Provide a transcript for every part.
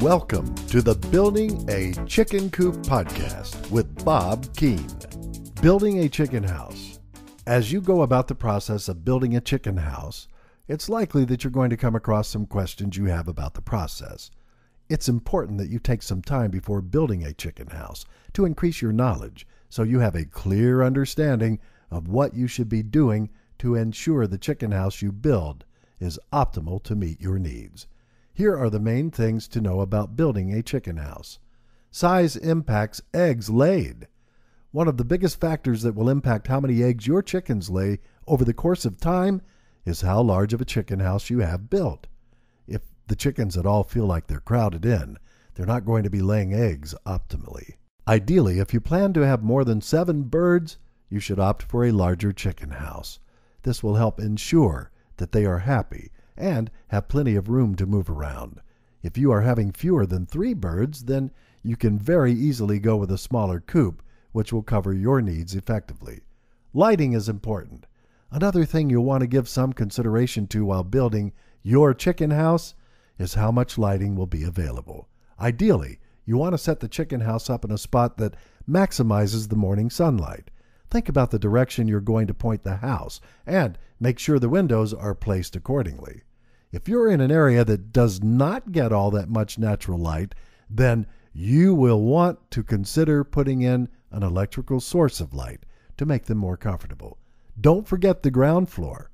Welcome to the Building a Chicken Coop podcast with Bob Keene. Building a chicken house. As you go about the process of building a chicken house, it's likely that you're going to come across some questions you have about the process. It's important that you take some time before building a chicken house to increase your knowledge so you have a clear understanding of what you should be doing to ensure the chicken house you build is optimal to meet your needs. Here are the main things to know about building a chicken house. Size impacts eggs laid. One of the biggest factors that will impact how many eggs your chickens lay over the course of time is how large of a chicken house you have built. If the chickens at all feel like they're crowded in, they're not going to be laying eggs optimally. Ideally, if you plan to have more than 7 birds, you should opt for a larger chicken house. This will help ensure that they are happy and have plenty of room to move around. If you are having fewer than 3 birds, then you can very easily go with a smaller coop, which will cover your needs effectively. Lighting is important. Another thing you'll want to give some consideration to while building your chicken house is how much lighting will be available. Ideally, you want to set the chicken house up in a spot that maximizes the morning sunlight. Think about the direction you're going to point the house and make sure the windows are placed accordingly. If you're in an area that does not get all that much natural light, then you will want to consider putting in an electrical source of light to make them more comfortable. Don't forget the ground floor.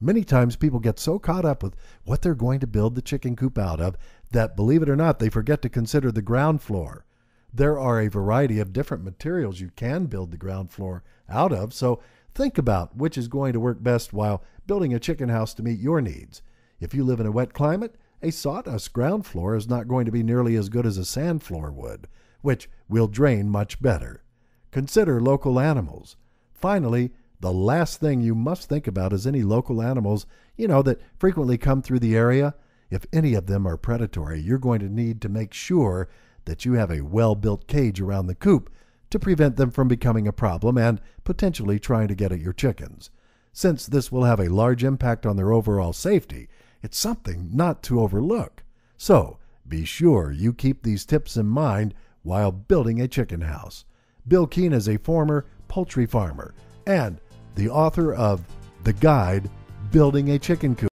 Many times people get so caught up with what they're going to build the chicken coop out of that, believe it or not, they forget to consider the ground floor. There are a variety of different materials you can build the ground floor out of, so think about which is going to work best while building a chicken house to meet your needs. If you live in a wet climate, a sawdust ground floor is not going to be nearly as good as a sand floor would, which will drain much better. Consider local animals. Finally, the last thing you must think about is any local animals, that frequently come through the area. If any of them are predatory, you're going to need to make sure that you have a well-built cage around the coop to prevent them from becoming a problem and potentially trying to get at your chickens. Since this will have a large impact on their overall safety, it's something not to overlook. So, be sure you keep these tips in mind while building a chicken house. Bill Keene is a former poultry farmer and the author of the guide, Building a Chicken Coop.